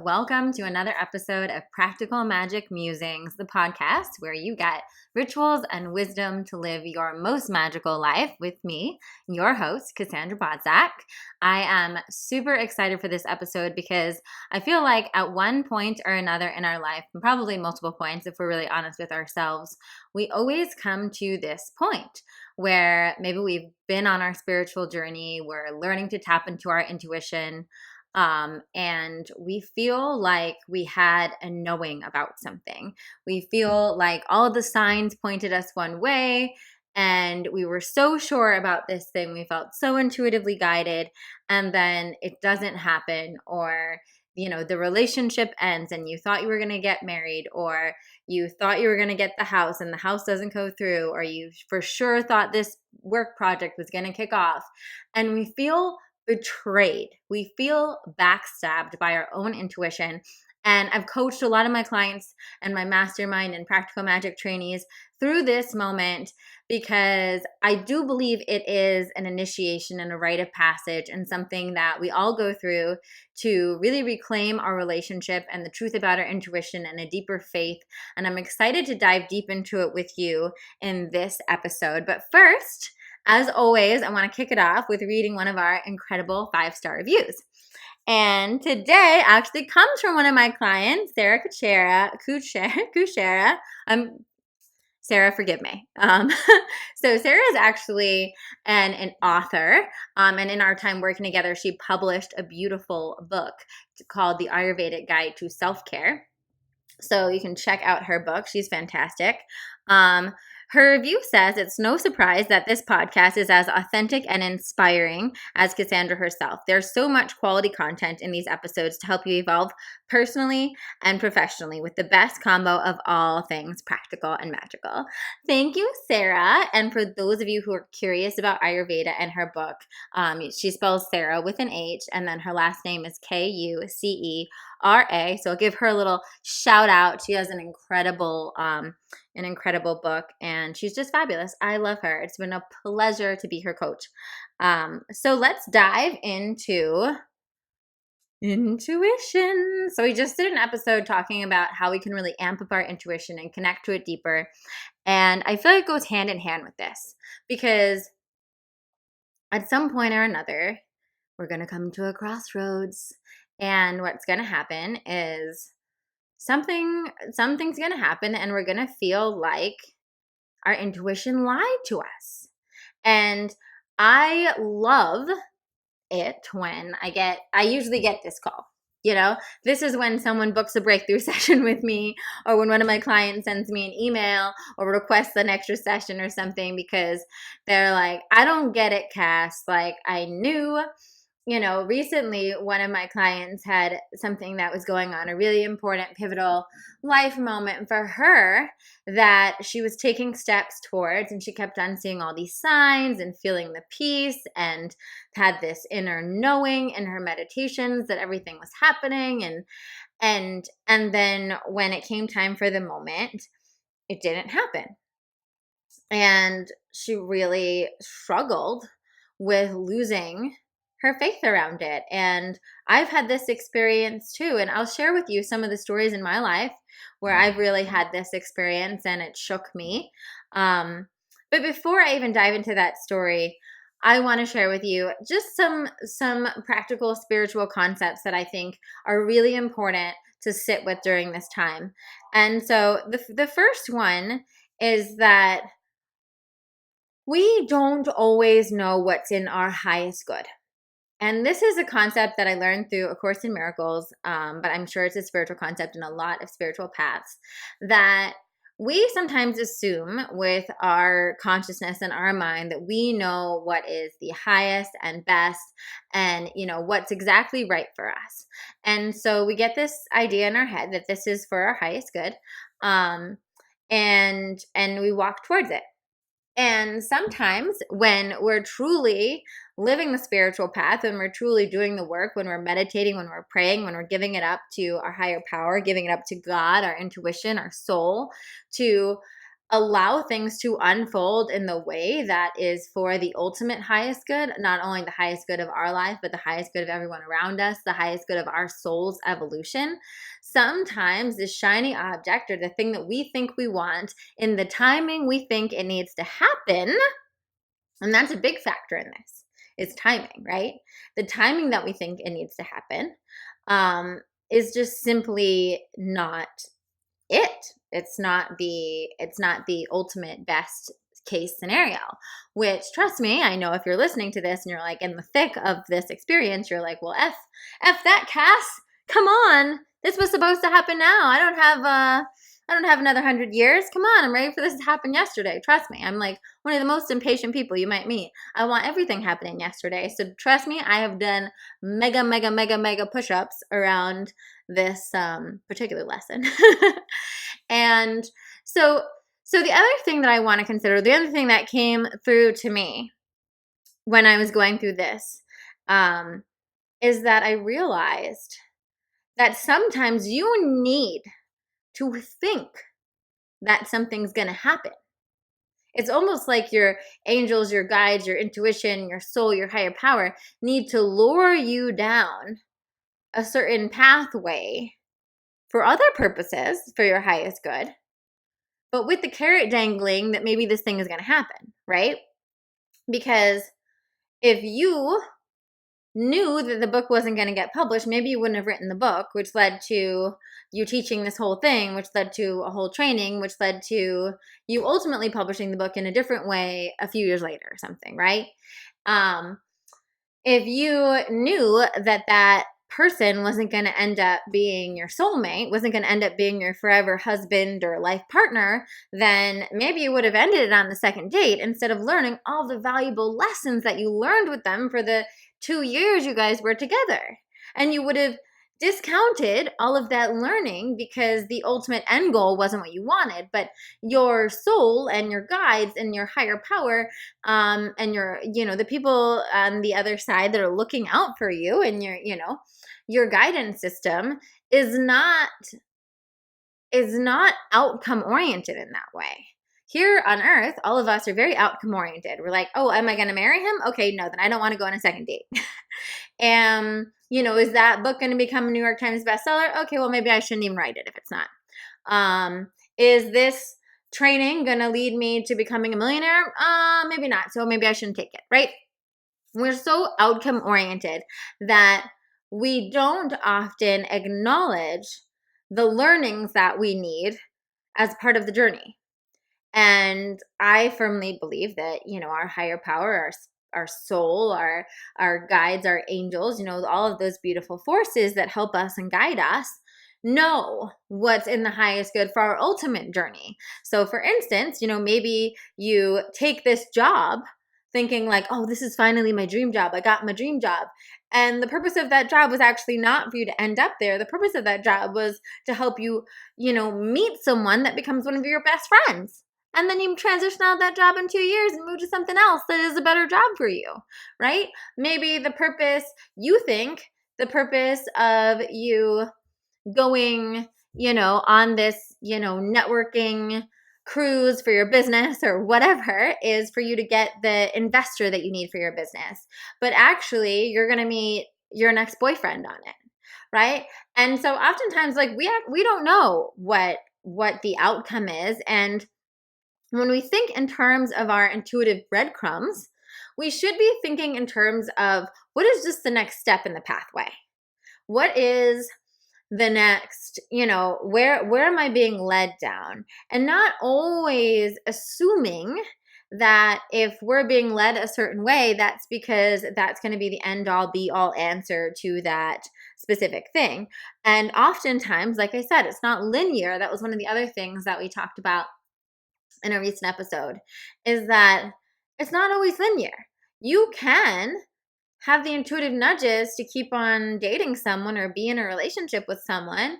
welcome to another episode of Practical Magic Musings, the podcast where you get rituals and wisdom to live your most magical life with me, your host, Cassandra Bodzak. I am super excited for this episode because I feel like at one point or another in our life, and probably multiple points if we're really honest with ourselves, we always come to this point where maybe we've been on our spiritual journey, we're learning to tap into our intuition, and we feel like we had a knowing about something. We feel like all the signs pointed us one way, and we were so sure about this thing. We felt so intuitively guided, and then it doesn't happen, or the relationship ends and you thought you were going to get married, or you thought you were going to get the house and the house doesn't go through, or you for sure thought this work project was going to kick off, and we feel betrayed. We feel backstabbed by our own intuition. And I've coached a lot of my clients and my mastermind and practical magic trainees through this moment because I do believe it is an initiation and a rite of passage and something that we all go through to really reclaim our relationship and the truth about our intuition and a deeper faith. And I'm excited to dive deep into it with you in this episode. But first, as always, I want to kick it off with reading one of our incredible 5-star reviews. And today actually comes from one of my clients, Sarah Kuchera. Sarah, forgive me. So Sarah is actually an author, and in our time working together, she published a beautiful book called The Ayurvedic Guide to Self-Care. So you can check out her book. She's fantastic. Her review says it's no surprise that this podcast is as authentic and inspiring as Cassandra herself. There's so much quality content in these episodes to help you evolve personally and professionally with the best combo of all things practical and magical. Thank you, Sarah. And for those of you who are curious about Ayurveda and her book, she spells Sarah with an H, and then her last name is Kucera. So I'll give her a little shout out. She has an incredible book, and she's just fabulous. I love her. It's been a pleasure to be her coach. So let's dive into intuition. So we just did an episode talking about how we can really amp up our intuition and connect to it deeper. And I feel like it goes hand in hand with this because at some point or another, we're going to come to a crossroads. And what's going to happen is something's going to happen, and we're going to feel like our intuition lied to us. And I love it when I usually get this call. This is when someone books a breakthrough session with me, or when one of my clients sends me an email or requests an extra session or something because they're like, I don't get it, Cass. Like, I knew. Recently one of my clients had something that was going on, a really important, pivotal life moment for her that she was taking steps towards, and she kept on seeing all these signs and feeling the peace and had this inner knowing in her meditations that everything was happening. And then when it came time for the moment, it didn't happen. And she really struggled with losing her faith around it. And I've had this experience too. And I'll share with you some of the stories in my life where I've really had this experience and it shook me. But before I even dive into that story, I want to share with you just some practical spiritual concepts that I think are really important to sit with during this time. And so the first one is that we don't always know what's in our highest good. And this is a concept that I learned through A Course in Miracles, but I'm sure it's a spiritual concept in a lot of spiritual paths, that we sometimes assume with our consciousness and our mind that we know what is the highest and best and, what's exactly right for us. And so we get this idea in our head that this is for our highest good, and we walk towards it. And sometimes when we're truly living the spiritual path, when we're truly doing the work, when we're meditating, when we're praying, when we're giving it up to our higher power, giving it up to God, our intuition, our soul, to allow things to unfold in the way that is for the ultimate highest good, not only the highest good of our life, but the highest good of everyone around us, the highest good of our soul's evolution. Sometimes the shiny object or the thing that we think we want in the timing we think it needs to happen, and that's a big factor in this, is timing, right? The timing that we think it needs to happen is just simply not it. It's not the ultimate best case scenario, which, trust me, I know if you're listening to this and you're like in the thick of this experience, you're like, well, F that, Cass, come on. This was supposed to happen now. I don't have another 100 years. Come on, I'm ready for this to happen yesterday. Trust me, I'm like one of the most impatient people you might meet. I want everything happening yesterday. So trust me, I have done mega push-ups around this particular lesson. And so the other thing that I want to consider, the other thing that came through to me when I was going through this, is that I realized that sometimes you need to think that something's going to happen. It's almost like your angels, your guides, your intuition, your soul, your higher power need to lure you down a certain pathway for other purposes, for your highest good, but with the carrot dangling that maybe this thing is going to happen, right? Because if you knew that the book wasn't going to get published, maybe you wouldn't have written the book, which led to you teaching this whole thing, which led to a whole training, which led to you ultimately publishing the book in a different way a few years later or something, right? If you knew that person wasn't going to end up being your soulmate, wasn't going to end up being your forever husband or life partner, then maybe you would have ended it on the second date instead of learning all the valuable lessons that you learned with them for the 2 years you guys were together. And you would have discounted all of that learning because the ultimate end goal wasn't what you wanted, but your soul and your guides and your higher power, and your, the people on the other side that are looking out for you, and your guidance system is not outcome oriented in that way. Here on earth, all of us are very outcome oriented. We're like, oh, am I going to marry him? Okay, no, then I don't want to go on a second date. And, is that book going to become a New York Times bestseller? Okay, well, maybe I shouldn't even write it if it's not. Is this training going to lead me to becoming a millionaire? Maybe not. So maybe I shouldn't take it, right? We're so outcome oriented that we don't often acknowledge the learnings that we need as part of the journey. And I firmly believe that, our higher power, our soul, our guides, our angels, all of those beautiful forces that help us and guide us know what's in the highest good for our ultimate journey. So for instance, maybe you take this job thinking like, oh, this is finally my dream job. I got my dream job. And the purpose of that job was actually not for you to end up there. The purpose of that job was to help you, meet someone that becomes one of your best friends. And then you transition out of that job in 2 years and move to something else that is a better job for you, right? Maybe the purpose of you going, on this, networking cruise for your business or whatever is for you to get the investor that you need for your business. But actually, you're going to meet your next boyfriend on it, right? And so oftentimes, like, we don't know what the outcome is. And when we think in terms of our intuitive breadcrumbs, we should be thinking in terms of what is just the next step in the pathway? What is the next, where am I being led down? And not always assuming that if we're being led a certain way, that's because that's going to be the end all be all answer to that specific thing. And oftentimes, like I said, it's not linear. That was one of the other things that we talked about in a recent episode, is that it's not always linear. You can have the intuitive nudges to keep on dating someone or be in a relationship with someone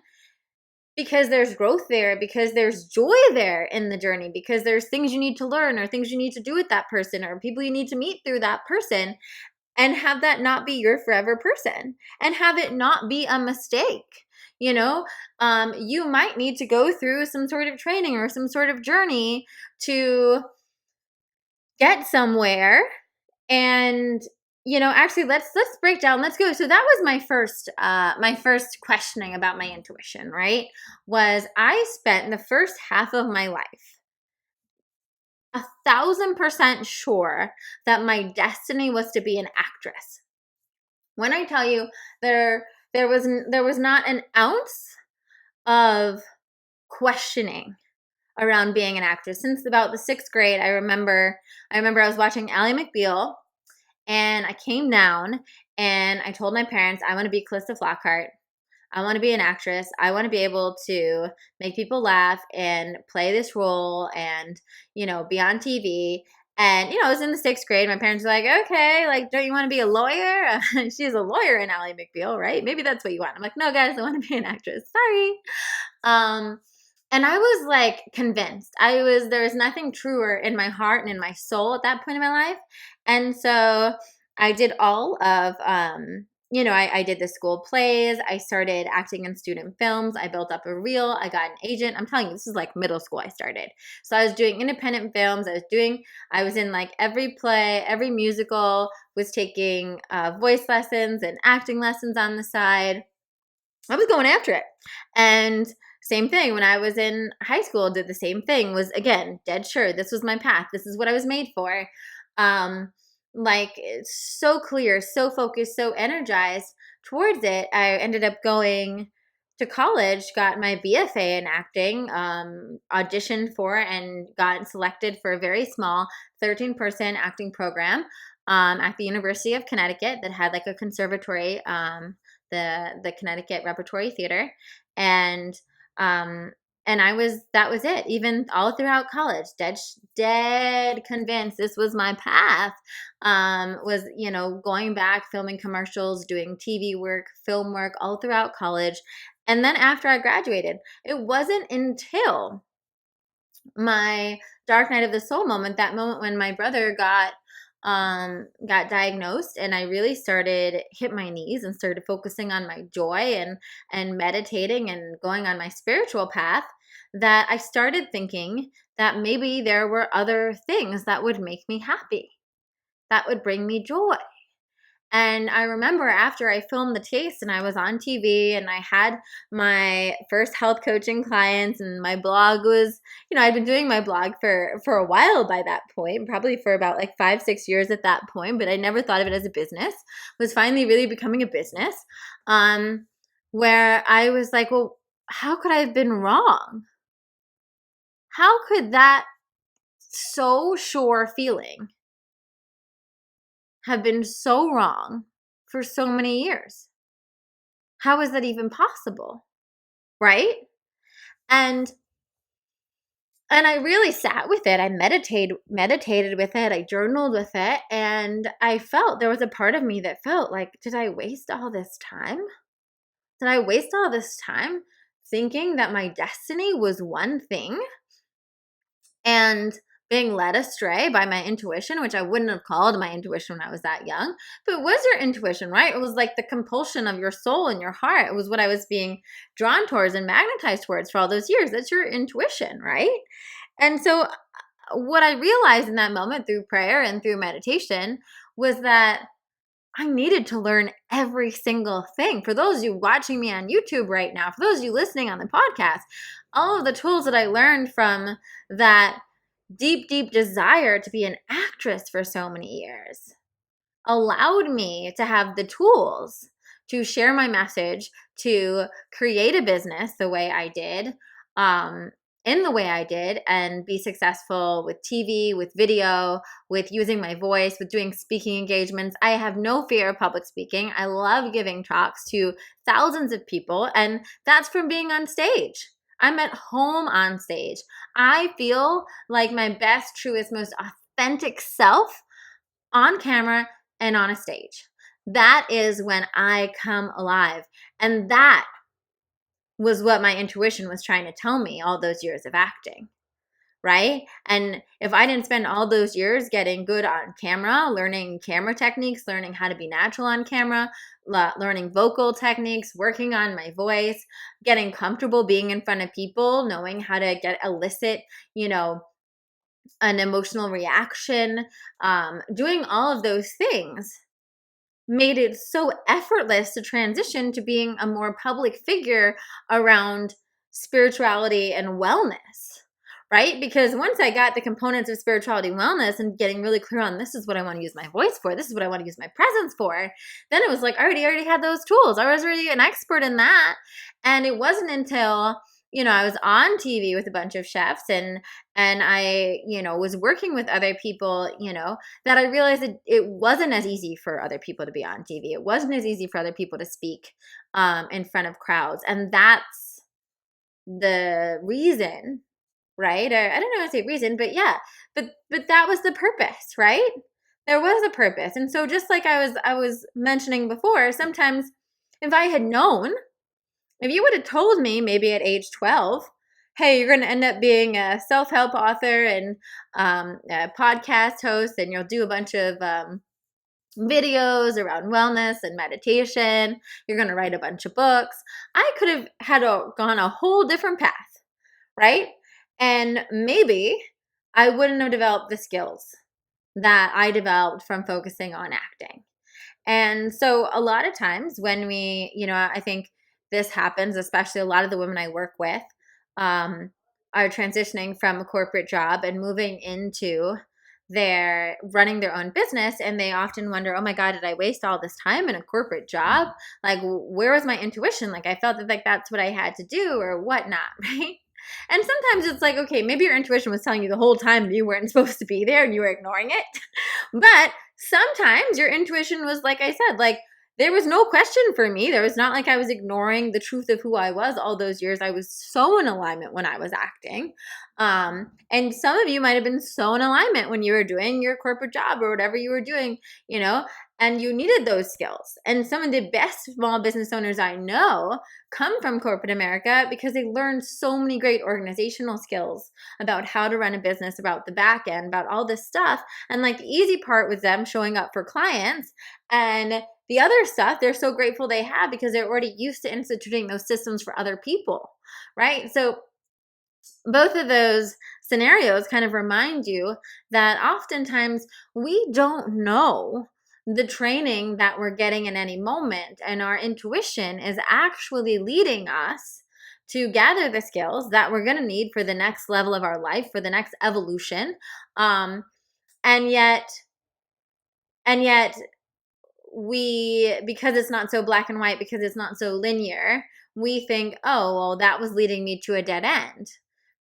because there's growth there, because there's joy there in the journey, because there's things you need to learn or things you need to do with that person or people you need to meet through that person, and have that not be your forever person and have it not be a mistake. You might need to go through some sort of training or some sort of journey to get somewhere. And actually, let's break down. Let's go. So that was my first questioning about my intuition, right? Was I spent the first half of my life 1,000% sure that my destiny was to be an actress. When I tell you there was not an ounce of questioning around being an actress since about the 6th grade. I remember I was watching Ally McBeal, and I came down and I told my parents, I want to be Calista Flockhart. I want to be an actress. I want to be able to make people laugh and play this role and, be on TV. And, I was in the 6th grade. My parents were like, okay, like, don't you want to be a lawyer? She's a lawyer in Ally McBeal, right? Maybe that's what you want. I'm like, no, guys, I want to be an actress. Sorry. And I was like convinced. There was nothing truer in my heart and in my soul at that point in my life. And so I did all of, I did the school plays. I started acting in student films. I built up a reel. I got an agent. I'm telling you, this is like middle school I started. So I was doing independent films. I was in like every play, every musical, was taking voice lessons and acting lessons on the side. I was going after it. And same thing when I was in high school, did the same thing, was again, dead sure this was my path. This is what I was made for. Like it's so clear, so focused, so energized towards it. I ended up going to college, got my BFA in acting, auditioned for and got selected for a very small 13-person acting program at the University of Connecticut that had like a conservatory, the Connecticut Repertory Theater. And that was it. Even all throughout college, dead convinced this was my path. Was, going back, filming commercials, doing TV work, film work all throughout college. And then after I graduated, it wasn't until my dark night of the soul moment, that moment when my brother got diagnosed, and I really hit my knees and started focusing on my joy and meditating and going on my spiritual path, that I started thinking that maybe there were other things that would make me happy, that would bring me joy. And I remember after I filmed the taste and I was on TV and I had my first health coaching clients, and my blog was, I'd been doing my blog for a while by that point, probably for about like 5-6 years at that point, but I never thought of it as a business. It was finally really becoming a business, where I was like, well, how could I have been wrong? How could that so sure feeling have been so wrong for so many years? How is that even possible? Right? And I really sat with it. I meditated with it. I journaled with it. And I felt, there was a part of me that felt like, did I waste all this time? Did I waste all this time thinking that my destiny was one thing and being led astray by my intuition, which I wouldn't have called my intuition when I was that young, but it was your intuition, right? It was like the compulsion of your soul and your heart. It was what I was being drawn towards and magnetized towards for all those years. That's your intuition, right? And so what I realized in that moment through prayer and through meditation was that I needed to learn every single thing. For those of you watching me on YouTube right now, for those of you listening on the podcast, all of the tools that I learned from that deep, deep desire to be an actress for so many years allowed me to have the tools to share my message, to create a business the way I did, in the way I did, and be successful with TV, with video, with using my voice, with doing speaking engagements. I have no fear of public speaking. I love giving talks to thousands of people, and that's from being on stage. I'm at home on stage. I feel like my best, truest, most authentic self on camera and on a stage. That is when I come alive. And that was what my intuition was trying to tell me all those years of acting, right? And if I didn't spend all those years getting good on camera, learning camera techniques, learning how to be natural on camera, learning vocal techniques, working on my voice, getting comfortable being in front of people, knowing how to elicit, an emotional reaction, doing all of those things made it so effortless to transition to being a more public figure around spirituality and wellness, right? Because once I got the components of spirituality and wellness and getting really clear on this is what I want to use my voice for, this is what I want to use my presence for, then it was like I already had those tools. I was already an expert in that. And it wasn't until I was on TV with a bunch of chefs and I, was working with other people, that I realized that it wasn't as easy for other people to be on TV. It wasn't as easy for other people to speak in front of crowds. And that's the reason, right? Or I don't know how to say reason, but yeah, but that was the purpose, right? There was a purpose. And so just like I was mentioning before, sometimes if I had known, if you would have told me maybe at age 12, hey, you're going to end up being a self-help author and a podcast host, and you'll do a bunch of videos around wellness and meditation. You're going to write a bunch of books. I could have gone a whole different path, right? And maybe I wouldn't have developed the skills that I developed from focusing on acting. And so a lot of times when we, I think this happens, especially a lot of the women I work with are transitioning from a corporate job and moving into their running their own business. And they often wonder, oh my God, did I waste all this time in a corporate job? Like, where was my intuition? Like, I felt that that's what I had to do or whatnot, right? And sometimes it's like, okay, maybe your intuition was telling you the whole time that you weren't supposed to be there and you were ignoring it. But sometimes your intuition was, like I said, like there was no question for me. There was not like I was ignoring the truth of who I was all those years. I was so in alignment when I was acting. And some of you might have been so in alignment when you were doing your corporate job or whatever you were doing, and you needed those skills. And some of the best small business owners I know come from corporate America because they learned so many great organizational skills about how to run a business, about the back end, about all this stuff. And like the easy part was them showing up for clients, and the other stuff they're so grateful they have because they're already used to instituting those systems for other people, right? So both of those scenarios kind of remind you that oftentimes we don't know the training that we're getting in any moment, and our intuition is actually leading us to gather the skills that we're going to need for the next level of our life, for the next evolution. And yet we, because it's not so black and white, because it's not so linear, we think, oh, well, that was leading me to a dead end.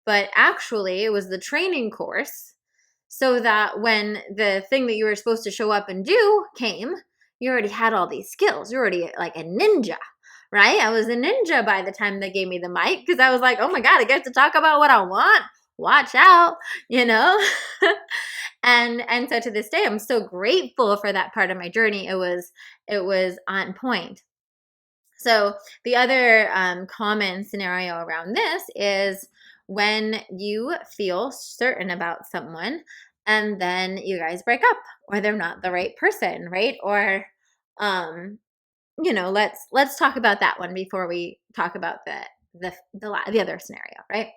But actually, it was the training course so that when the thing that you were supposed to show up and do came, you already had all these skills. You're already like a ninja, right? I was a ninja by the time they gave me the mic because I was like, oh my God, I get to talk about what I want. Watch out, And so to this day, I'm so grateful for that part of my journey. It was on point. So the other common scenario around this is when you feel certain about someone and then you guys break up or they're not the right person, right? Or let's talk about that one before we talk about the other scenario, right?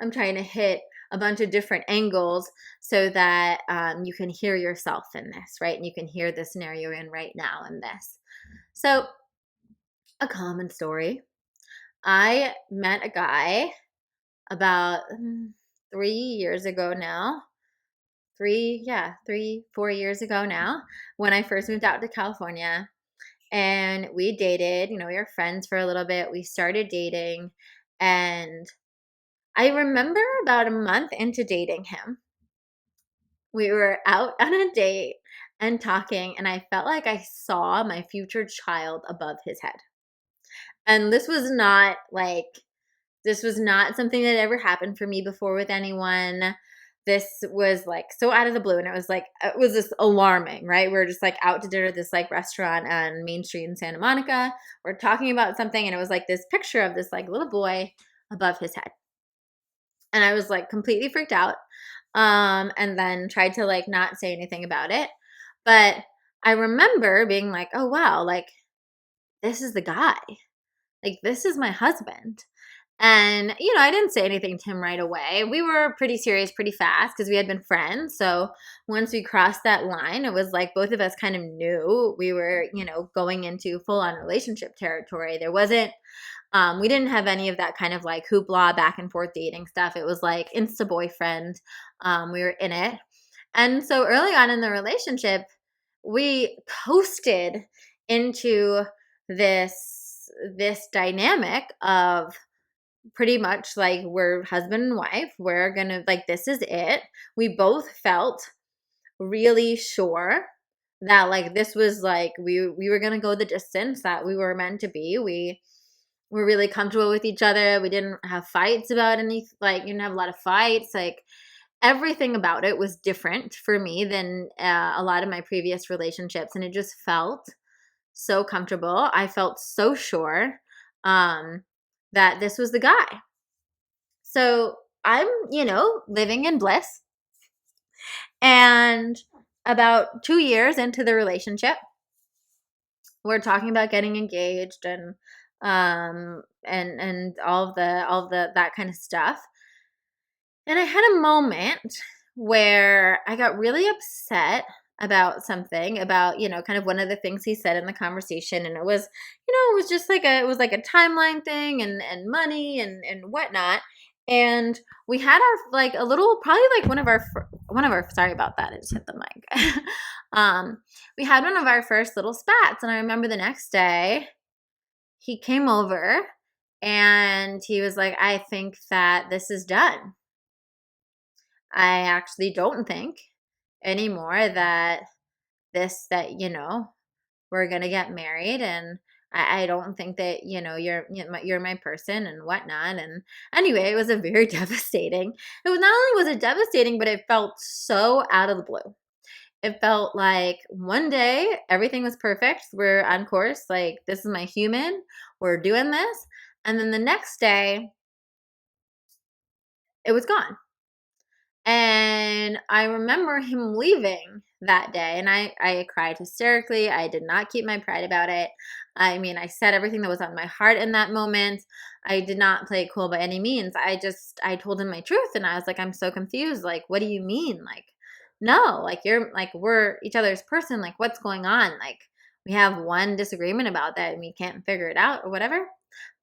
I'm trying to hit a bunch of different angles so that you can hear yourself in this, right? And you can hear the scenario you're in right now in this. So a common story. I met a guy about 3 years ago now. 4 years ago now, when I first moved out to California. And we dated, we were friends for a little bit. We started dating. And I remember about a month into dating him, we were out on a date and talking, and I felt like I saw my future child above his head. And this was not something that ever happened for me before with anyone. This was like so out of the blue, and it was just alarming, right? We were just like out to dinner at this like restaurant on Main Street in Santa Monica. We're talking about something, and it was like this picture of this like little boy above his head. And I was like completely freaked out. And then tried to like not say anything about it. But I remember being like, oh wow, like this is the guy. Like this is my husband. And, I didn't say anything to him right away. We were pretty serious pretty fast because we had been friends. So once we crossed that line, it was like both of us kind of knew we were, going into full on relationship territory. There wasn't, we didn't have any of that kind of like hoopla back and forth dating stuff. It was like Insta boyfriend. We were in it. And so early on in the relationship, we coasted into this dynamic of pretty much like we're husband and wife. We're gonna like this is it. We both felt really sure that like this was like we were gonna go the distance that we were meant to be. We were really comfortable with each other. We didn't have fights about any like you didn't have a lot of fights. Like everything about it was different for me than a lot of my previous relationships, and it just felt so comfortable. I felt so sure that this was the guy. So I'm, living in bliss. And about 2 years into the relationship, we're talking about getting engaged and all of the that kind of stuff. And I had a moment where I got really upset about something about, kind of one of the things he said in the conversation. And it was, it was just like it was like a timeline thing and money and whatnot. And we had our like a little, probably like one of our, sorry about that. I just hit the mic. We had one of our first little spats. And I remember the next day he came over and he was like, I think that this is done. I actually don't think anymore that we're gonna get married, and I don't think that you're my person and whatnot. And anyway, it was a very devastating. It was not only was it devastating, but it felt so out of the blue. It felt like one day everything was perfect. We're on course. Like this is my human. We're doing this, and then the next day, it was gone. And I remember him leaving that day, and I cried hysterically. I did not keep my pride about it. I mean, I said everything that was on my heart in that moment. I did not play it cool by any means. I told him my truth, and I was like, I'm so confused. Like, what do you mean? Like, no, like we're each other's person. Like, what's going on? Like, we have one disagreement about that and we can't figure it out or whatever.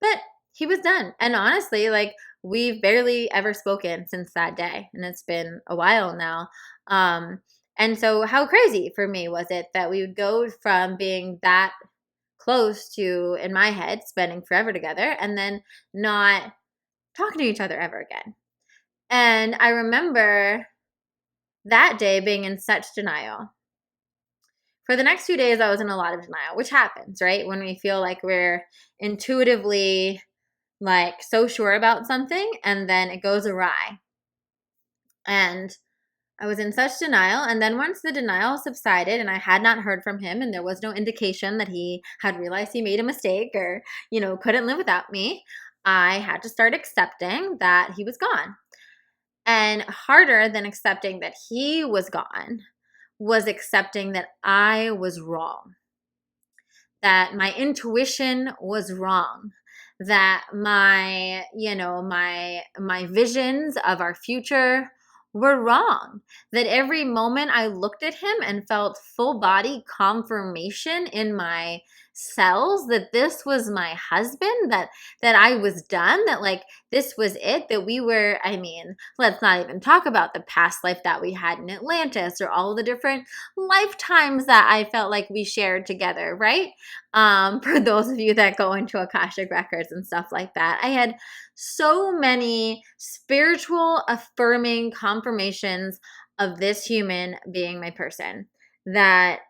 But he was done. And honestly, like, we've barely ever spoken since that day, and it's been a while now. And so how crazy for me was it that we would go from being that close to, in my head, spending forever together and then not talking to each other ever again. And I remember that day being in such denial. For the next few days, I was in a lot of denial, which happens, right? When we feel like we're intuitively like so sure about something and then it goes awry. And I was in such denial. And then once the denial subsided and I had not heard from him and there was no indication that he had realized he made a mistake or, couldn't live without me, I had to start accepting that he was gone. And harder than accepting that he was gone was accepting that I was wrong, that my intuition was wrong, that my visions of our future were wrong, that every moment I looked at him and felt full body confirmation in my cells that this was my husband, that I was done, that like this was it, that we were, I mean, let's not even talk about the past life that we had in Atlantis or all the different lifetimes that I felt like we shared together, right? For those of you that go into Akashic Records and stuff like that, I had so many spiritual affirming confirmations of this human being my person that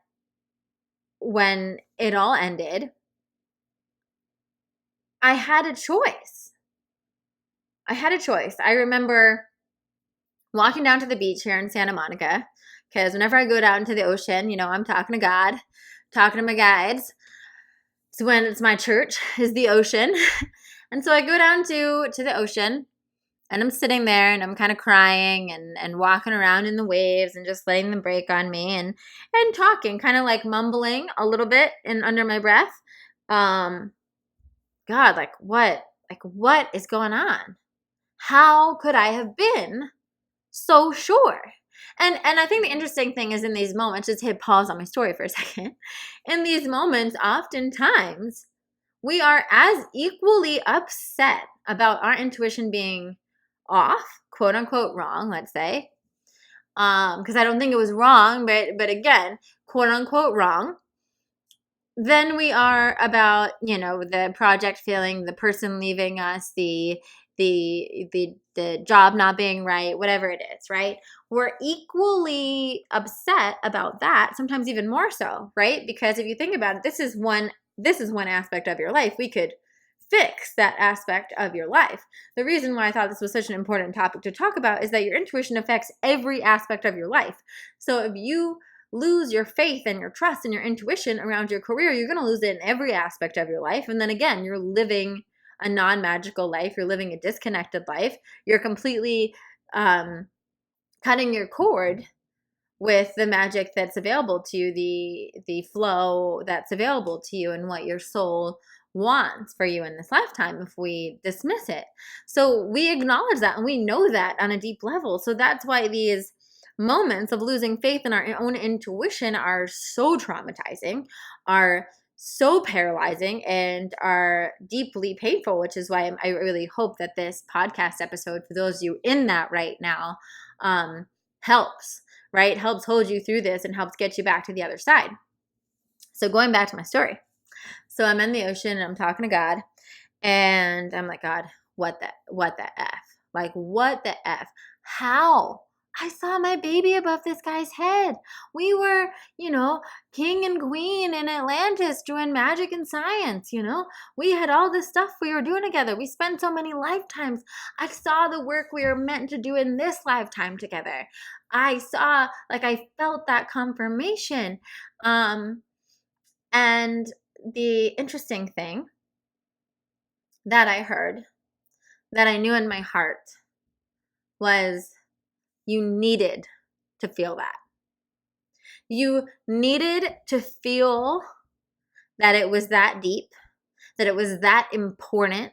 when it all ended, I had a choice. I remember walking down to the beach here in Santa Monica, because whenever I go down to the ocean, I'm talking to God, talking to my guides. So when it's my church is the ocean. And so I go down to the ocean And I'm sitting there and I'm kind of crying and walking around in the waves and just letting them break on me and talking, kind of like mumbling a little bit and under my breath. God, what is going on? How could I have been so sure? And I think the interesting thing is in these moments, just hit pause on my story for a second. In these moments, oftentimes we are as equally upset about our intuition being off, quote unquote wrong, let's say. Because I don't think it was wrong, but again, quote unquote wrong, than we are about, the project failing, the person leaving us, the job not being right, whatever it is, right? We're equally upset about that, sometimes even more so, right? Because if you think about it, this is one aspect of your life. We could fix that aspect of your life. The reason why I thought this was such an important topic to talk about is that your intuition affects every aspect of your life. So if you lose your faith and your trust and your intuition around your career, you're going to lose it in every aspect of your life. And then again, you're living a non-magical life. You're living a disconnected life. You're completely cutting your cord with the magic that's available to you, the flow that's available to you, and what your soul wants for you in this lifetime if we dismiss it. So we acknowledge that and we know that on a deep level. So that's why these moments of losing faith in our own intuition are so traumatizing, are so paralyzing, and are deeply painful, which is why I really hope that this podcast episode, for those of you in that right now, helps, right? Helps hold you through this and helps get you back to the other side. So going back to my story. So I'm in the ocean and I'm talking to God and I'm like, God, what the F? Like, what the F? How? I saw my baby above this guy's head. We were, king and queen in Atlantis doing magic and science, We had all this stuff we were doing together. We spent so many lifetimes. I saw the work we were meant to do in this lifetime together. I felt that confirmation. And the interesting thing that I heard, that I knew in my heart, was you needed to feel that. You needed to feel that it was that deep, that it was that important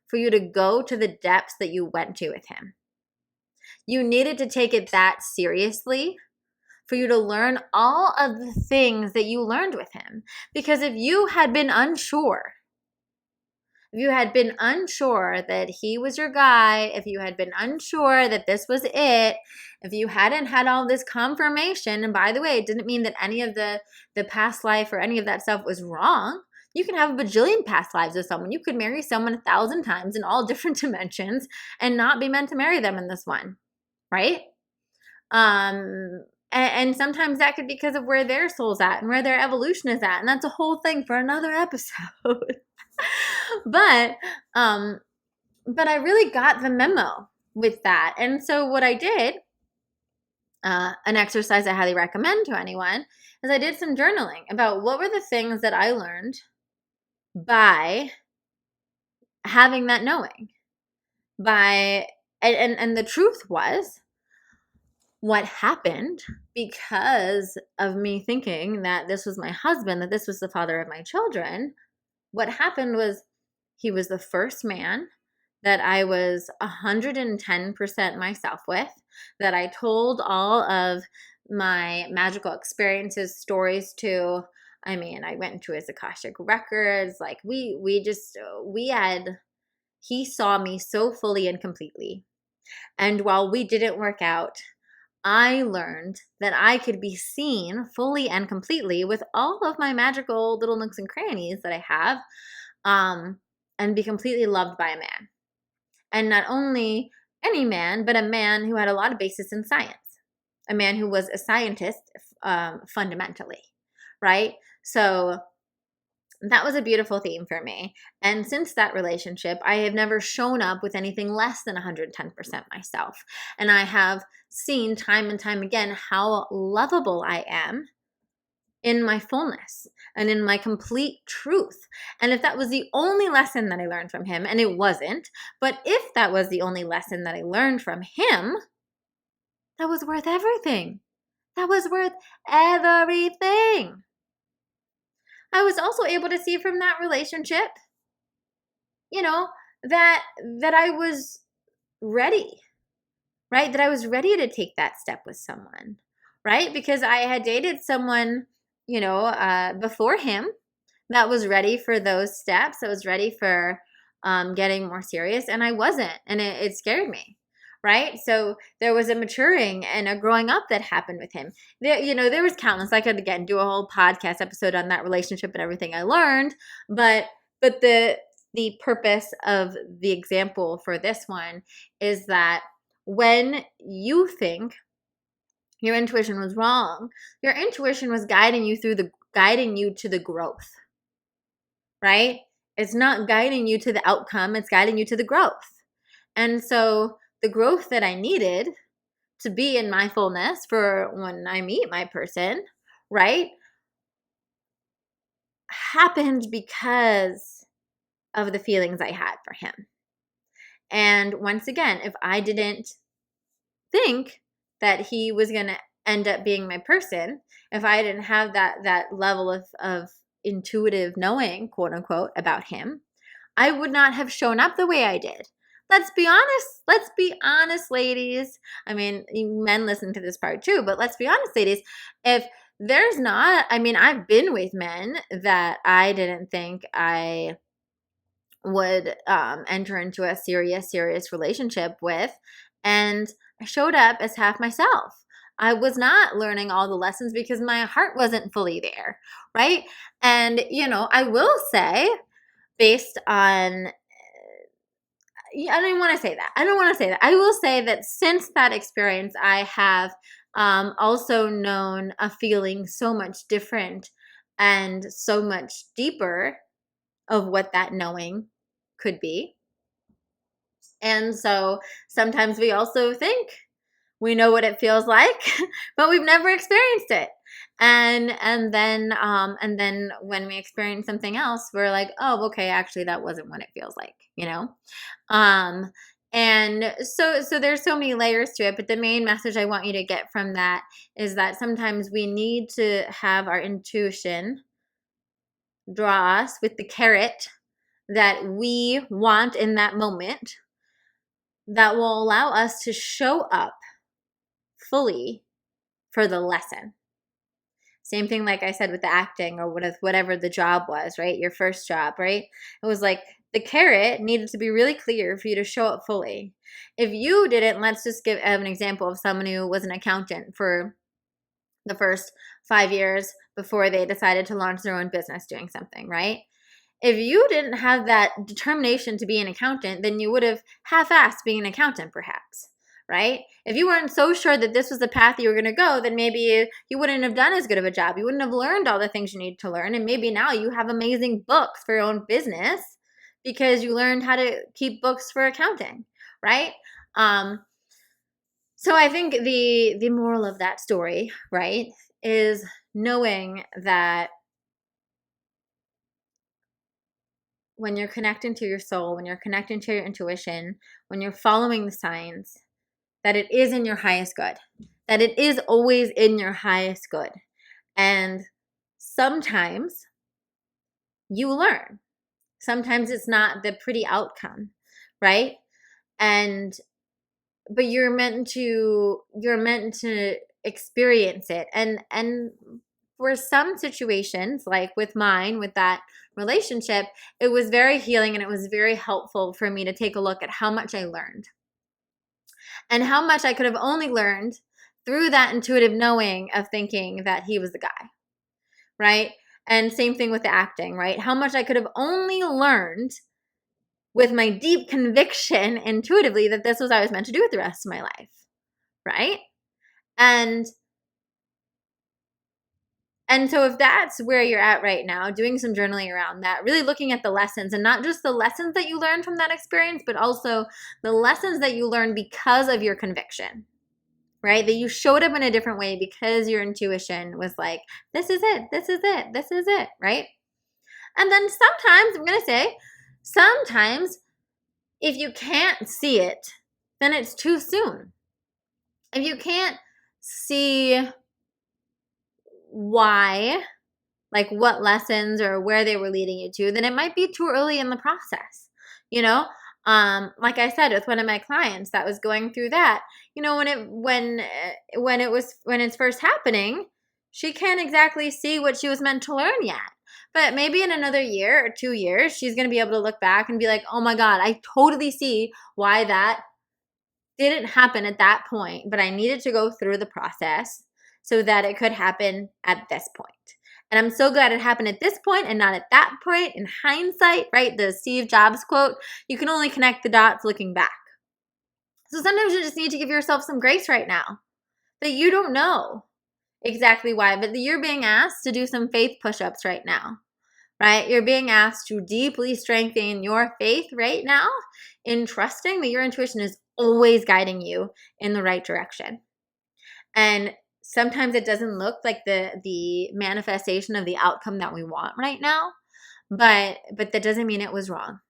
for you to go to the depths that you went to with him. You needed to take it that seriously for you to learn all of the things that you learned with him. Because if you had been unsure, that he was your guy, if you had been unsure that this was it, if you hadn't had all this confirmation, and by the way, it didn't mean that any of the past life or any of that stuff was wrong. You can have a bajillion past lives with someone. You could marry someone 1,000 times in all different dimensions and not be meant to marry them in this one, right? And sometimes that could be because of where their soul's at and where their evolution is at. And that's a whole thing for another episode. But I really got the memo with that. And so what I did, an exercise I highly recommend to anyone, is I did some journaling about what were the things that I learned by having that knowing. And the truth was, what happened, because of me thinking that this was my husband, that this was the father of my children, what happened was he was the first man that I was 110% myself with, that I told all of my magical experiences, stories to. I mean, I went into his Akashic records. Like he saw me so fully and completely. And while we didn't work out, I learned that I could be seen fully and completely with all of my magical little nooks and crannies that I have, and be completely loved by a man. And not only any man, but a man who had a lot of basis in science. A man who was a scientist, fundamentally, right? So that was a beautiful theme for me. And since that relationship, I have never shown up with anything less than 110% myself. And I have seen time and time again how lovable I am in my fullness and in my complete truth. And if that was the only lesson that I learned from him, and it wasn't, but if that was the only lesson that I learned from him, that was worth everything. That was worth everything. I was also able to see from that relationship, that I was ready, right? That I was ready to take that step with someone, right? Because I had dated someone, before him that was ready for those steps, that was ready for getting more serious, and I wasn't, and it scared me, right? So there was a maturing and a growing up that happened with him. There was countless. I could again do a whole podcast episode on that relationship and everything I learned, but the purpose of the example for this one is that when you think your intuition was wrong, your intuition was guiding you to the growth, right? It's not guiding you to the outcome, it's guiding you to the growth. And so the growth that I needed to be in my fullness for when I meet my person, right, happened because of the feelings I had for him. And once again, if I didn't think that he was going to end up being my person, if I didn't have that level of intuitive knowing, quote unquote, about him, I would not have shown up the way I did. Let's be honest. Let's be honest, ladies. I mean, men listen to this part too, but let's be honest, ladies. If there's not, I've been with men that I didn't think I would enter into a serious relationship with, and I showed up as half myself. I was not learning all the lessons because my heart wasn't fully there, right? And, I will say, based on, I don't want to say that. I will say that since that experience, I have also known a feeling so much different and so much deeper of what that knowing could be. And so sometimes we also think we know what it feels like, but we've never experienced it. And then when we experience something else, we're like, oh, okay, actually that wasn't what it feels like, And so there's so many layers to it, but the main message I want you to get from that is that sometimes we need to have our intuition draw us with the carrot that we want in that moment, that will allow us to show up fully for the lesson. Same thing like I said with the acting or whatever the job was, right? Your first job, right? It was like the carrot needed to be really clear for you to show up fully. If you didn't, let's just give an example of someone who was an accountant for the first 5 years before they decided to launch their own business doing something, right? If you didn't have that determination to be an accountant, then you would have half-assed being an accountant perhaps, right? If you weren't so sure that this was the path you were going to go, then maybe you wouldn't have done as good of a job. You wouldn't have learned all the things you need to learn. And maybe now you have amazing books for your own business because you learned how to keep books for accounting, right? So I think the moral of that story, right, is knowing that when you're connecting to your soul, when you're connecting to your intuition, when you're following the signs, that it is in your highest good, that it is always in your highest good. And sometimes you learn. Sometimes it's not the pretty outcome, right? But you're meant to experience it. And for some situations, like with that relationship, it was very healing and it was very helpful for me to take a look at how much I learned and how much I could have only learned through that intuitive knowing of thinking that he was the guy, right? And same thing with the acting, right? How much I could have only learned with my deep conviction intuitively that this was what I was meant to do with the rest of my life, right? And so if that's where you're at right now, doing some journaling around that, really looking at the lessons, and not just the lessons that you learned from that experience, but also the lessons that you learned because of your conviction, right? That you showed up in a different way because your intuition was like, this is it, this is it, this is it, right? And then sometimes, I'm going to say, sometimes if you can't see it, then it's too soon. If you can't see why, like what lessons or where they were leading you to, then it might be too early in the process, you know? Like I said, with one of my clients that was going through that, you know, when it's first happening, she can't exactly see what she was meant to learn yet. But maybe in another year or 2 years, she's going to be able to look back and be like, oh my God, I totally see why that didn't happen at that point, but I needed to go through the process so that it could happen at this point. And I'm so glad it happened at this point and not at that point. In hindsight, right? The Steve Jobs quote, you can only connect the dots looking back. So sometimes you just need to give yourself some grace right now that you don't know exactly why, but that you're being asked to do some faith push-ups right now, right? You're being asked to deeply strengthen your faith right now in trusting that your intuition is always guiding you in the right direction. And sometimes it doesn't look like the manifestation of the outcome that we want right now, but that doesn't mean it was wrong.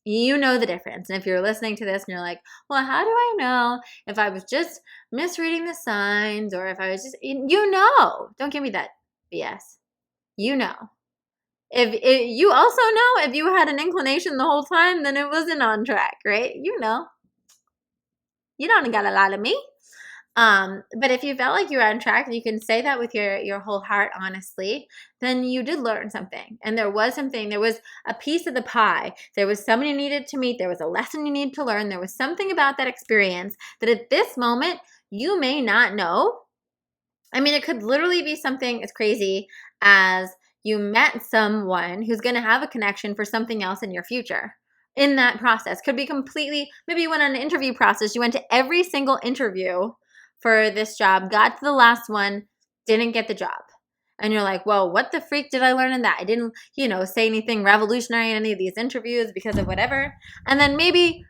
You know the difference. And if you're listening to this and you're like, well, how do I know if I was just misreading the signs or if I was just, you know, don't give me that BS. You know. If you also know if you had an inclination the whole time, then it wasn't on track, right? You know. You don't got a lot of me. But if you felt like you were on track and you can say that with your whole heart, honestly, then you did learn something. And there was something, there was a piece of the pie. There was someone you needed to meet. There was a lesson you needed to learn. There was something about that experience that at this moment you may not know. I mean, it could literally be something as crazy as you met someone who's going to have a connection for something else in your future. In that process, could be completely, maybe you went on an interview process. You went to every single interview for this job, got to the last one, didn't get the job. And you're like, well, what the freak did I learn in that? I didn't, say anything revolutionary in any of these interviews because of whatever. And then maybe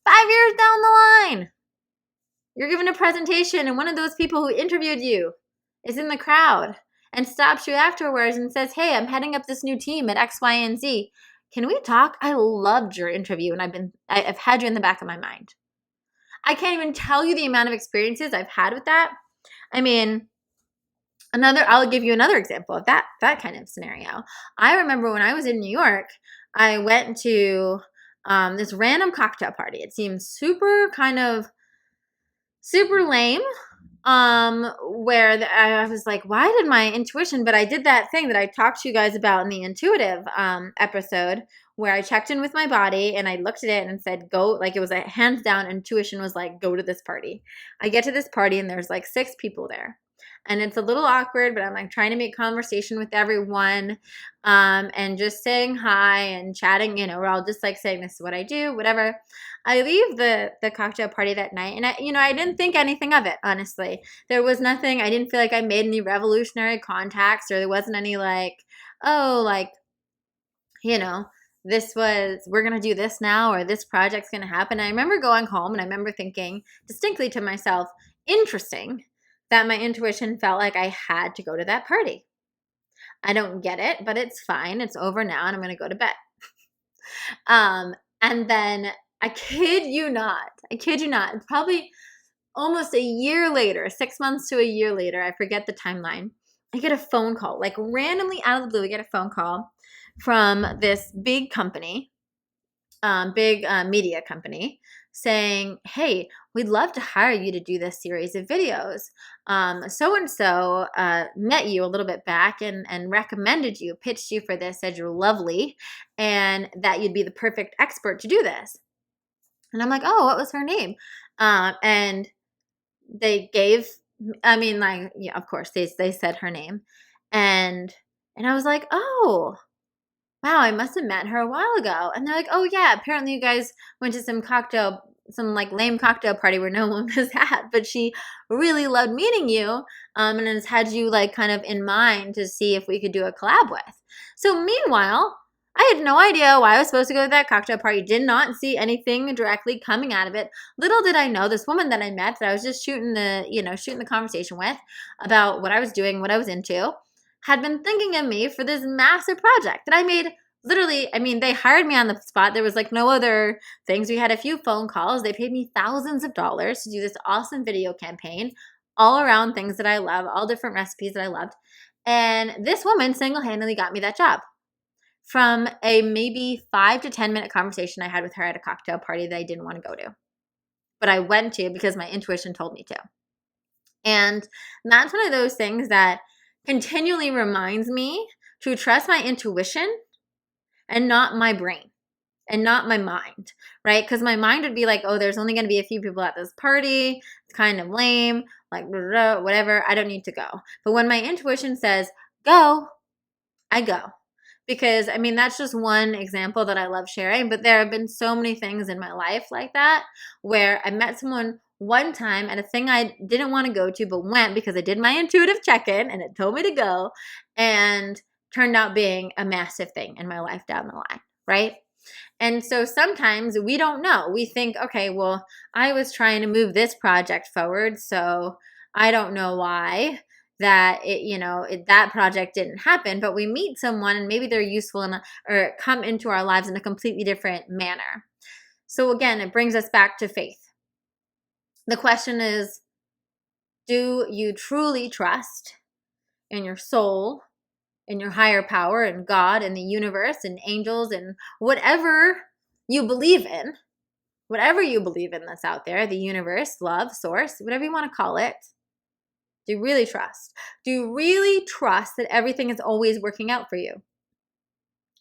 5 years down the line, you're giving a presentation and one of those people who interviewed you is in the crowd and stops you afterwards and says, hey, I'm heading up this new team at X, Y, and Z. Can we talk? I loved your interview and I've had you in the back of my mind. I can't even tell you the amount of experiences I've had with that. I mean, I'll give you another example of that kind of scenario. I remember when I was in New York, I went to this random cocktail party. It seemed super lame. Where I was like, why did my intuition, but I did that thing that I talked to you guys about in the intuitive episode where I checked in with my body and I looked at it and said, go, like it was a hands down intuition was like, go to this party. I get to this party and there's like 6 people there. And it's a little awkward, but I'm like trying to make conversation with everyone and just saying hi and chatting, we're all just like saying this is what I do, whatever. I leave the cocktail party that night and I didn't think anything of it, honestly. There was nothing, I didn't feel like I made any revolutionary contacts or there wasn't any like, we're going to do this now or this project's going to happen. I remember going home and I remember thinking distinctly to myself, interesting that my intuition felt like I had to go to that party. I don't get it, but it's fine. It's over now and I'm going to go to bed. And then I kid you not, it's probably almost a year later, 6 months to a year later, I forget the timeline, I get a phone call, like randomly out of the blue, I get a phone call from this big company, media company, saying, hey, we'd love to hire you to do this series of videos. So-and-so met you a little bit back and recommended you, pitched you for this, said you're lovely, and that you'd be the perfect expert to do this. And I'm like, oh, what was her name? And they gave, of course, they said her name. And I was like, oh, wow, I must have met her a while ago. And they're like, oh, yeah, apparently you guys went to some like lame cocktail party where no one was at, but she really loved meeting you and has had you like kind of in mind to see if we could do a collab with. So meanwhile, I had no idea why I was supposed to go to that cocktail party. Did not see anything directly coming out of it. Little did I know, this woman that I met that I was just shooting the conversation with about what I was doing, what I was into, had been thinking of me for this massive project that I made. Literally, I mean, they hired me on the spot. There was like no other things. We had a few phone calls. They paid me thousands of dollars to do this awesome video campaign all around things that I love, all different recipes that I loved. And this woman single-handedly got me that job from a maybe 5 to 10 minute conversation I had with her at a cocktail party that I didn't want to go to, but I went to because my intuition told me to. And that's one of those things that continually reminds me to trust my intuition and not my brain and not my mind, right? Because my mind would be like, oh, there's only going to be a few people at this party. It's kind of lame, like whatever. I don't need to go. But when my intuition says go, I go. Because, I mean, that's just one example that I love sharing. But there have been so many things in my life like that where I met someone one time at a thing I didn't want to go to but went because I did my intuitive check-in and it told me to go, and turned out being a massive thing in my life down the line, right? And so sometimes we don't know. We think, okay, well, I was trying to move this project forward, so I don't know why that that project didn't happen. But we meet someone and maybe they're useful or come into our lives in a completely different manner. So again, it brings us back to faith. The question is, do you truly trust in your soul, in your higher power, and God, and the universe, and angels, and whatever you believe in that's out there, the universe, love, source, whatever you want to call it? Do you really trust? Do you really trust that everything is always working out for you?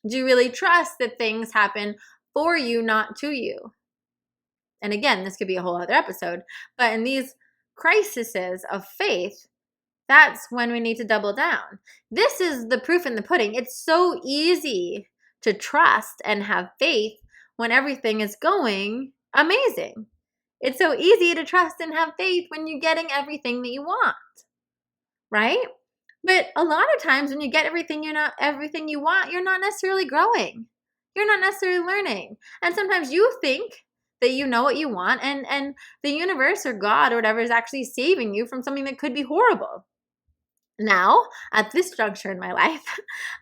Do you really trust that things happen for you, not to you? And again, this could be a whole other episode, but in these crises of faith, that's when we need to double down. This is the proof in the pudding. It's so easy to trust and have faith when everything is going amazing. It's so easy to trust and have faith when you're getting everything that you want, right? But a lot of times when you get everything you want, you're not necessarily growing. You're not necessarily learning. And sometimes you think that you know what you want, and the universe or God or whatever is actually saving you from something that could be horrible. Now, at this juncture in my life,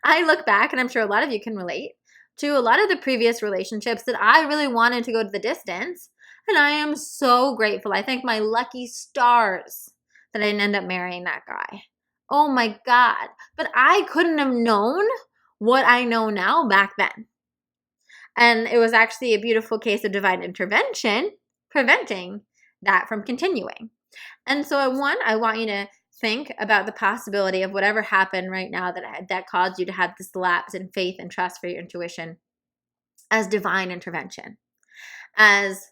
I look back, and I'm sure a lot of you can relate to a lot of the previous relationships that I really wanted to go to the distance. And I am so grateful. I thank my lucky stars that I didn't end up marrying that guy. Oh my God. But I couldn't have known what I know now back then. And it was actually a beautiful case of divine intervention preventing that from continuing. And so I want you to think about the possibility of whatever happened right now that caused you to have this lapse in faith and trust for your intuition as divine intervention, as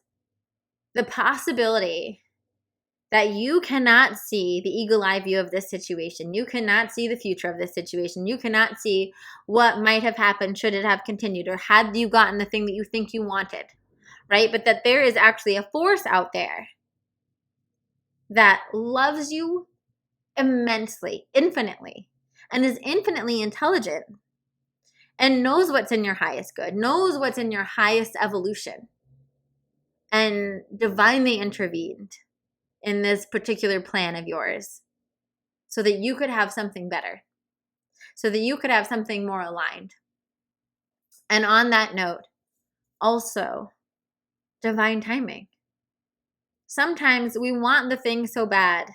the possibility that you cannot see the eagle-eye view of this situation. You cannot see the future of this situation. You cannot see what might have happened should it have continued, or had you gotten the thing that you think you wanted, right? But that there is actually a force out there that loves you immensely, infinitely, and is infinitely intelligent, and knows what's in your highest good, knows what's in your highest evolution, and divinely intervened in this particular plan of yours so that you could have something better, so that you could have something more aligned. And on that note, also divine timing. Sometimes we want the thing so bad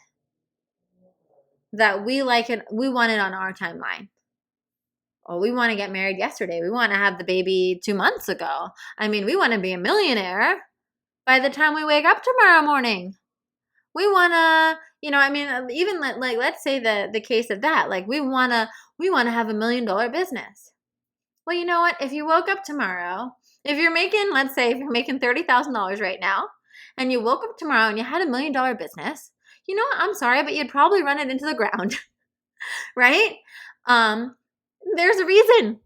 that we want it on our timeline. Oh, we want to get married yesterday. We want to have the baby 2 months ago. I mean, we want to be a millionaire by the time we wake up tomorrow morning. We want to, even like let's say the case of that, like we want to have $1 million business. Well, you know what? If you woke up tomorrow, if you're making $30,000 right now, and you woke up tomorrow and you had $1 million business, you know what? I'm sorry, but you'd probably run it into the ground, right? There's a reason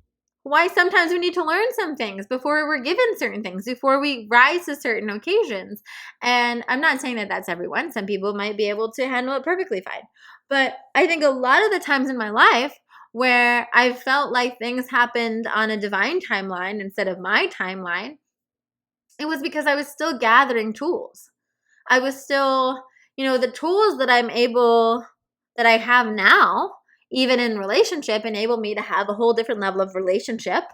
why sometimes we need to learn some things before we're given certain things, before we rise to certain occasions. And I'm not saying that that's everyone. Some people might be able to handle it perfectly fine. But I think a lot of the times in my life where I felt like things happened on a divine timeline instead of my timeline, it was because I was still gathering tools. I was still, the tools that that I have now, even in relationship, enable me to have a whole different level of relationship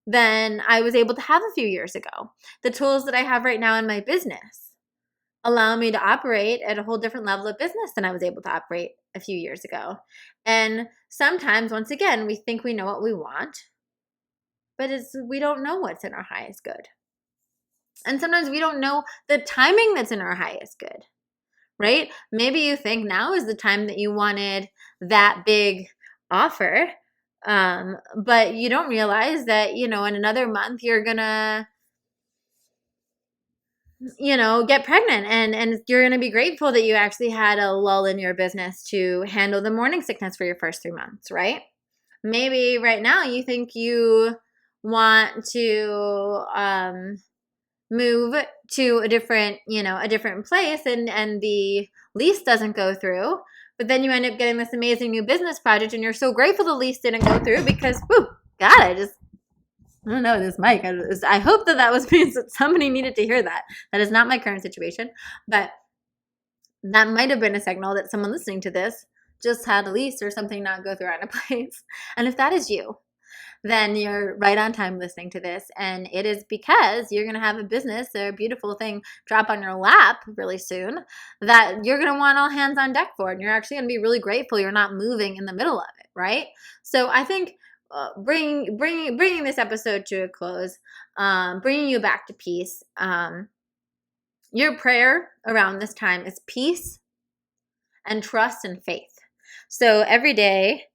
than I was able to have a few years ago. The tools that I have right now in my business allow me to operate at a whole different level of business than I was able to operate a few years ago. And sometimes, once again, we think we know what we want, but we don't know what's in our highest good. And sometimes we don't know the timing that's in our highest good, right? Maybe you think now is the time that you wanted that big offer, but you don't realize that, in another month you're gonna, get pregnant, and you're gonna be grateful that you actually had a lull in your business to handle the morning sickness for your first 3 months, right? Maybe right now you think you want to move to a different place, and the lease doesn't go through, but then you end up getting this amazing new business project, and you're so grateful the lease didn't go through because, God, I don't know, this mic. I hope that was means that somebody needed to hear that. That is not my current situation, but that might have been a signal that someone listening to this just had a lease or something not go through on a place. And if that is you, then you're right on time listening to this. And it is because you're going to have a business, a beautiful thing drop on your lap really soon that you're going to want all hands on deck for. And you're actually going to be really grateful you're not moving in the middle of it, right? So I think bringing this episode to a close, bringing you back to peace. Your prayer around this time is peace and trust and faith. So every day,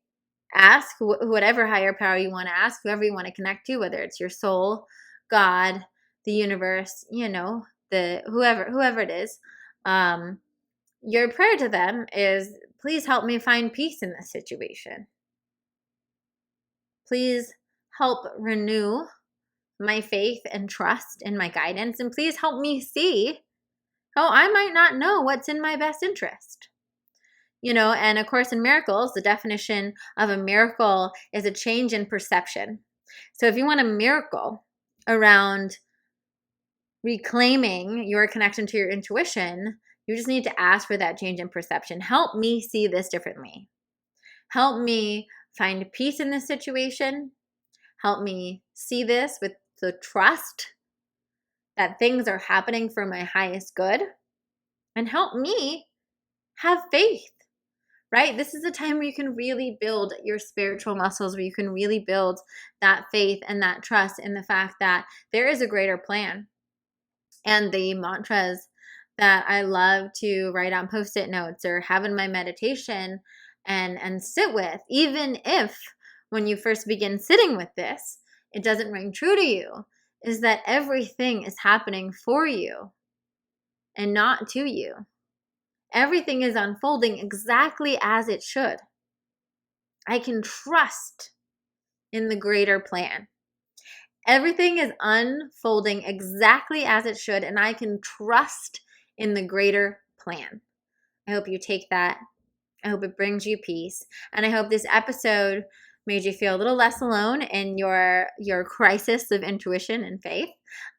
ask whatever higher power you want to ask, whoever you want to connect to, whether it's your soul, God, the universe, whoever it is. Your prayer to them is, please help me find peace in this situation. Please help renew my faith and trust in my guidance, and please help me see how I might not know what's in my best interest. And of course, in miracles, the definition of a miracle is a change in perception. So if you want a miracle around reclaiming your connection to your intuition, you just need to ask for that change in perception. Help me see this differently. Help me find peace in this situation. Help me see this with the trust that things are happening for my highest good. And help me have faith. Right? This is a time where you can really build your spiritual muscles, where you can really build that faith and that trust in the fact that there is a greater plan. And the mantras that I love to write on Post-it notes or have in my meditation and sit with, even if when you first begin sitting with this, it doesn't ring true to you, is that everything is happening for you and not to you. Everything is unfolding exactly as it should. I can trust in the greater plan. Everything is unfolding exactly as it should, and I can trust in the greater plan. I hope you take that. I hope it brings you peace. And I hope this episode made you feel a little less alone in your crisis of intuition and faith.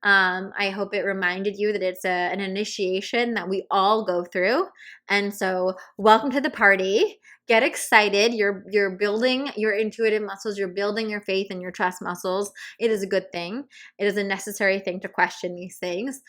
I hope it reminded you that it's an initiation that we all go through. And so welcome to the party. Get excited. You're building your intuitive muscles. You're building your faith and your trust muscles. It is a good thing. It is a necessary thing to question these things.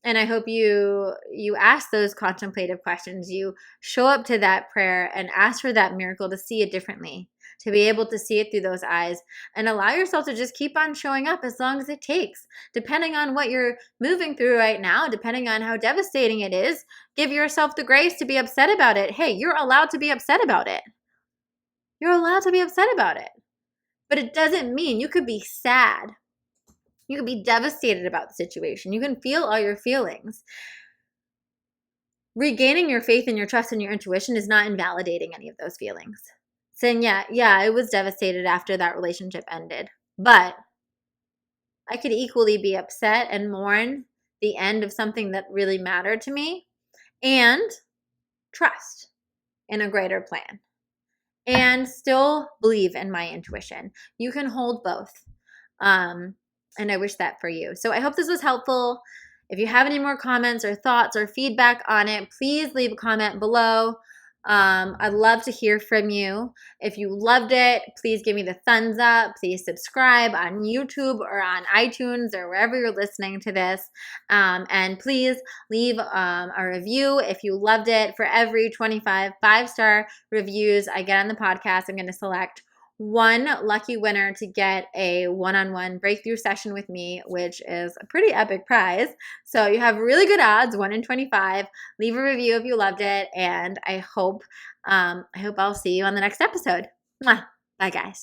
And I hope you ask those contemplative questions. You show up to that prayer and ask for that miracle to see it differently, to be able to see it through those eyes, and allow yourself to just keep on showing up as long as it takes. Depending on what you're moving through right now, depending on how devastating it is, give yourself the grace to be upset about it. Hey, you're allowed to be upset about it. You're allowed to be upset about it. But it doesn't mean you could be sad. You could be devastated about the situation. You can feel all your feelings. Regaining your faith and your trust and your intuition is not invalidating any of those feelings. Saying, yeah, I was devastated after that relationship ended, but I could equally be upset and mourn the end of something that really mattered to me and trust in a greater plan. and still believe in my intuition. You can hold both. And I wish that for you. So I hope this was helpful. If you have any more comments or thoughts or feedback on it, please leave a comment below. I'd love to hear from you. If you loved it, please give me the thumbs up. Please subscribe on YouTube or on iTunes or wherever you're listening to this. And please leave a review if you loved it. For every 25 5-star reviews I get on the podcast, I'm going to select one lucky winner to get a one-on-one breakthrough session with me, which is a pretty epic prize. So you have really good odds, 1 in 25. Leave a review if you loved it, and I hope I'll see you on the next episode. Mwah. Bye, guys.